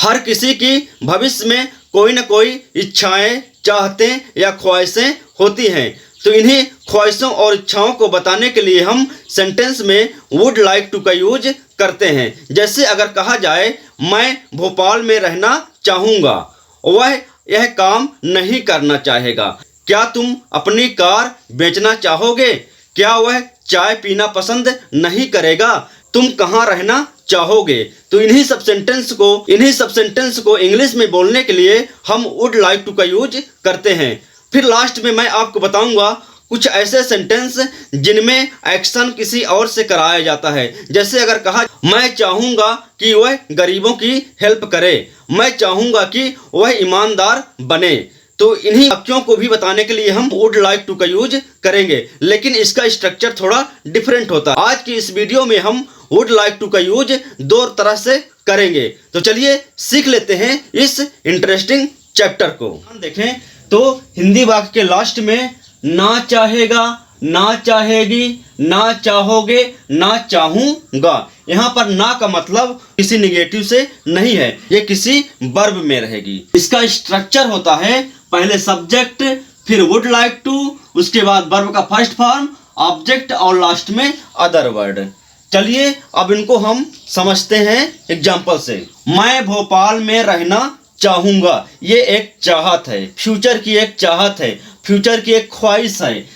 हर किसी की भविष्य में कोई न कोई इच्छाएं, चाहतें या ख्वाहिशें होती हैं। तो इन्हीं ख्वाहिशों और इच्छाओं को बताने के लिए हम सेंटेंस में वुड लाइक टू का यूज करते हैं। जैसे अगर कहा जाए मैं भोपाल में रहना चाहूँगा, वह यह काम नहीं करना चाहेगा। क्या तुम अपनी कार बेचना चाहोगे? क्या वह चाय पीना पसंद नहीं करेगा? तुम कहाँ रहना चाहोगे? तो इन्हीं सब सेंटेंस को इंग्लिश में बोलने के लिए हम वुड लाइक टू का यूज करते हैं। फिर लास्ट में मैं आपको बताऊंगा कुछ ऐसे सेंटेंस जिनमें एक्शन किसी और से कराया जाता है। जैसे अगर कहा मैं चाहूंगा कि वह गरीबों की हेल्प करे, मैं चाहूंगा कि वह ईमानदार बने। तो इन्हीं वाक्यों को भी बताने के लिए हम वुड लाइक टू का यूज करेंगे, लेकिन इसका स्ट्रक्चर थोड़ा डिफरेंट होता है। आज की इस वीडियो में हम वुड लाइक टू का यूज दो तरह से करेंगे। तो चलिए सीख लेते हैं इस इंटरेस्टिंग चैप्टर को। देखें तो हिंदी वाक्य के लास्ट में ना चाहेगा, ना चाहेगी, ना चाहोगे, ना चाहूंगा। यहाँ पर ना का मतलब किसी निगेटिव से नहीं है, ये किसी वर्ब में रहेगी। इसका स्ट्रक्चर होता है पहले सब्जेक्ट, फिर वुड लाइक टू, उसके बाद वर्ब का फर्स्ट फॉर्म, ऑब्जेक्ट और लास्ट में अदर वर्ड। चलिए अब इनको हम समझते हैं एग्जाम्पल से। मैं भोपाल में रहना चाहूंगा, ये एक चाहत है, फ्यूचर की एक चाहत है, फ्यूचर की एक ख्वाहिश है।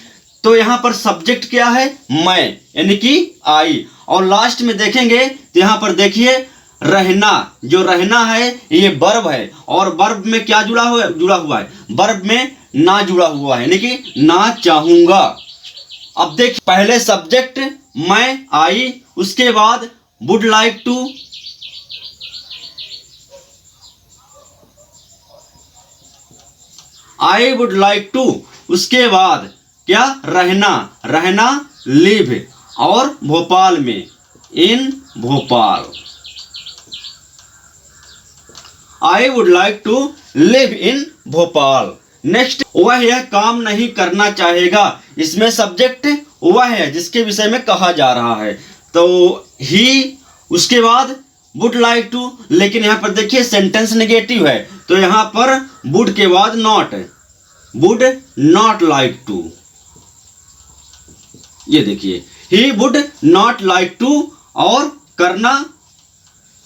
तो यहाँ पर सब्जेक्ट क्या है? मैं, यानी कि आई। और लास्ट में देखेंगे तो यहाँ पर देखिए रहना, जो रहना है ये वर्ब है, और वर्ब में क्या जुड़ा हुआ है? वर्ब में ना जुड़ा हुआ है, यानी कि ना चाहूंगा। अब देख पहले सब्जेक्ट मैं आई, उसके बाद would like to, I would like to, उसके बाद क्या? रहना लिव, और भोपाल में in Bhopal, I would like to live in Bhopal. Next वह यह काम नहीं करना चाहेगा, इसमें सब्जेक्ट वह है जिसके विषय में कहा जा रहा है, तो ही, उसके बाद वुड लाइक टू। लेकिन यहाँ पर देखिए सेंटेंस नेगेटिव है, तो यहाँ पर वुड के बाद not, would not like to. ये देखिए he would not like to, और करना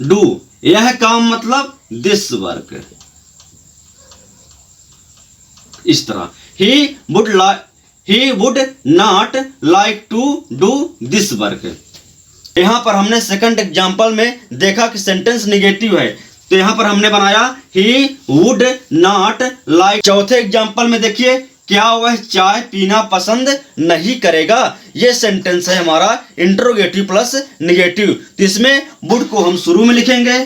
डू, यह काम मतलब दिस वर्क। इस तरह he would not like to do this work. यहां पर हमने सेकंड एग्जांपल में देखा कि सेंटेंस नेगेटिव है, तो यहां पर हमने बनाया ही वुड नॉट लाइक। चौथे एग्जांपल में देखिए क्या वह चाय पीना पसंद नहीं करेगा। यह सेंटेंस है हमारा इंटरोगेटिव प्लस नेगेटिव। तो इसमें वुड को हम शुरू में लिखेंगे,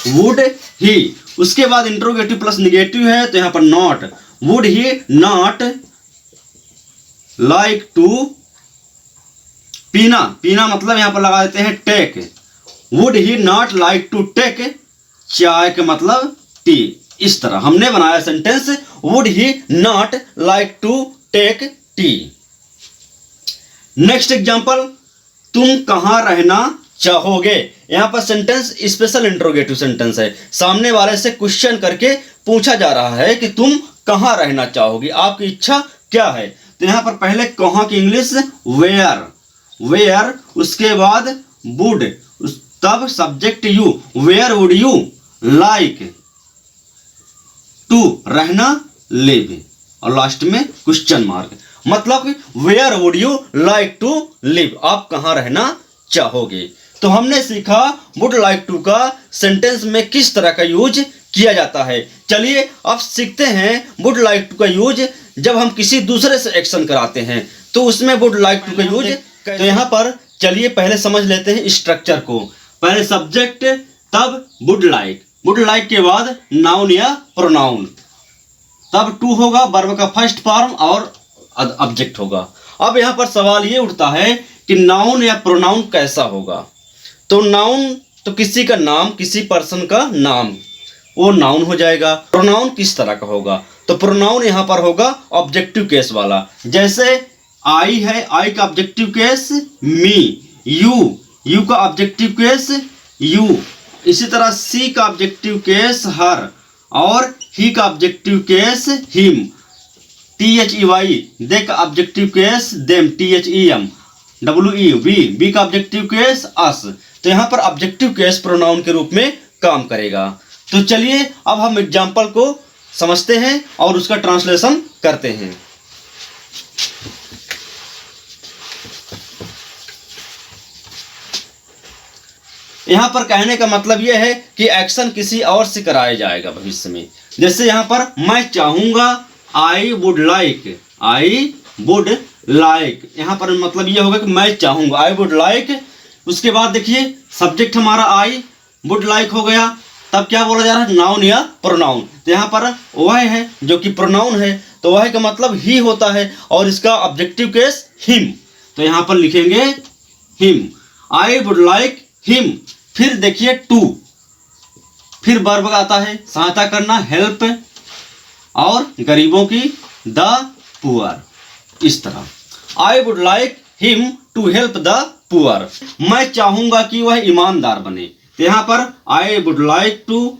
वुड ही, उसके बाद इंटरोगेटिव प्लस नेगेटिव है तो यहां पर not, would he not like to, पीना मतलब यहां पर लगा देते हैं take, would he not like to take, चाय के मतलब टी। इस तरह हमने बनाया sentence would he not like to take tea. Next example, तुम कहां रहना चाहोगे। यहां पर सेंटेंस स्पेशल इंटरोगेटिव सेंटेंस है, सामने वाले से क्वेश्चन करके पूछा जा रहा है कि तुम कहां रहना चाहोगी, आपकी इच्छा क्या है। तो यहां पर पहले कहां की इंग्लिश वेयर, उसके बाद वुड, तब subject you, where would you like to, रहना लिव, और लास्ट में क्वेश्चन मार्क, मतलब where would you like to live, आप कहां रहना चाहोगे। तो हमने सीखा वुड लाइक टू का सेंटेंस में किस तरह का यूज किया जाता है। चलिए अब सीखते हैं वुड लाइक टू का यूज जब हम किसी दूसरे से एक्शन कराते हैं, तो उसमें वुड लाइक टू का यूज। तो यहाँ पर चलिए पहले समझ लेते हैं स्ट्रक्चर को। पहले सब्जेक्ट, तब वुड लाइक के बाद नाउन या प्रोनाउन, तब टू होगा, वर्ब का फर्स्ट फॉर्म और ऑब्जेक्ट होगा। अब यहाँ पर सवाल ये उठता है कि नाउन या प्रोनाउन कैसा होगा। तो नाउन तो किसी का नाम, किसी पर्सन का नाम, वो नाउन हो जाएगा। प्रोनाउन किस तरह का होगा, तो प्रोनाउन यहाँ पर होगा ऑब्जेक्टिव केस वाला। जैसे आई है, आई का ऑब्जेक्टिव केस मी, यू का ऑब्जेक्टिव केस यू, इसी तरह सी का ऑब्जेक्टिव केस हर और ही का objective case him. THEY they का objective case them, THEM। WE we का ऑब्जेक्टिव केस अस। तो यहाँ पर ऑब्जेक्टिव केस प्रोनाउन के रूप में काम करेगा। तो चलिए अब हम एग्जाम्पल को समझते हैं और उसका ट्रांसलेशन करते हैं। यहाँ पर कहने का मतलब यह है कि एक्शन किसी और से कराया जाएगा भविष्य में। जैसे यहाँ पर मैं चाहूंगा, आई would like, I would like, यहाँ पर मतलब यह होगा कि मैं चाहूंगा, आई वुड लाइक। उसके बाद देखिए सब्जेक्ट हमारा आई, वुड लाइक हो गया, तब क्या बोला जा रहा है, नाउन या प्रोनाउन। तो यहाँ पर वह है जो कि प्रोनाउन है, तो वह का मतलब ही होता है और इसका ऑब्जेक्टिव केस हिम। तो यहाँ पर लिखेंगे him, I would like him. फिर देखिए टू, फिर वर्ब आता है सहायता करना, हेल्प, और गरीबों की द पुअर। इस तरह I would like him to help the poor. मैं चाहूंगा कि वह ईमानदार बने। तो यहाँ पर I would like to,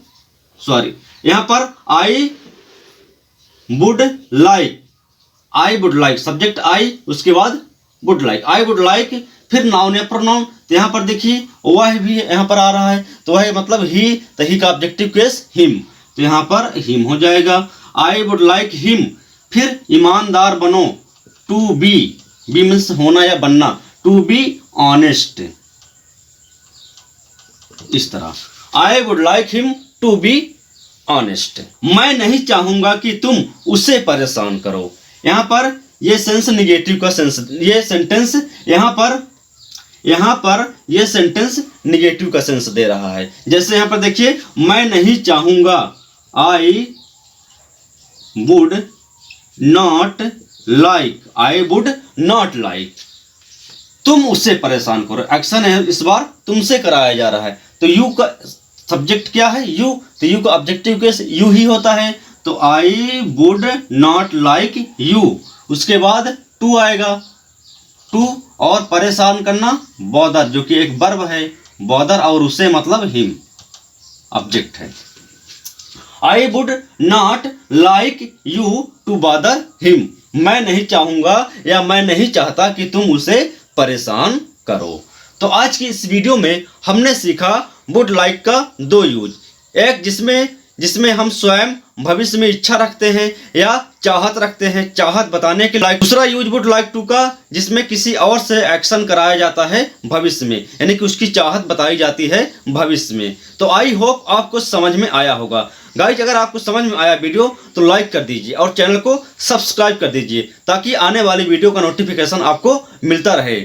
sorry, यहाँ पर I would like, I would like subject I, उसके बाद would like, I would like, फिर नाउन या प्रोनाउन। तो यहाँ पर देखिए वह भी यहाँ पर आ रहा है, तो वह मतलब ही, तो ही का ऑब्जेक्टिव केस हिम। तो यहाँ पर हिम हो जाएगा, आई वुड लाइक हिम। फिर ईमानदार बनो, टू बी, बी मीन्स होना या बनना, टू बी ऑनेस्ट। इस तरह I would like him to be honest. मैं नहीं चाहूंगा कि तुम उसे परेशान करो। यहाँ पर ये सेंस निगेटिव का सेंस, ये सेंटेंस यहाँ पर ये सेंटेंस निगेटिव का सेंस दे रहा है। जैसे यहाँ पर देखिए मैं नहीं चाहूंगा, आई would not like, I would not like, तुम उससे परेशान करो। एक्शन है इस बार तुमसे कराया जा रहा है। तो यू का सब्जेक्ट क्या है, यू, तो यू का ऑब्जेक्टिव केस यू ही होता है। तो आई वुड नॉट लाइक यू। उसके बाद टू आएगा, टू और परेशान करना बॉदर, जो कि एक वर्ब है, बॉदर, और उसे मतलब हिम ऑब्जेक्ट है। I would not like you to bother him. मैं नहीं चाहूंगा या मैं नहीं चाहता कि तुम उसे परेशान करो। तो आज की इस वीडियो में हमने सीखा वुड लाइक का दो यूज। एक जिसमें हम स्वयं भविष्य में इच्छा रखते हैं या चाहत रखते हैं, चाहत बताने के लायक। दूसरा यूज वुड लाइक टू का, जिसमें किसी और से एक्शन कराया जाता है भविष्य में, यानी कि उसकी चाहत बताई जाती है भविष्य में। तो आई होप आपको समझ में आया होगा। गाइज अगर आपको समझ में आया वीडियो तो लाइक कर दीजिए और चैनल को सब्सक्राइब कर दीजिए, ताकि आने वाली वीडियो का नोटिफिकेशन आपको मिलता रहे।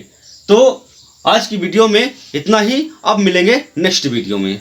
तो आज की वीडियो में इतना ही, अब मिलेंगे नेक्स्ट वीडियो में।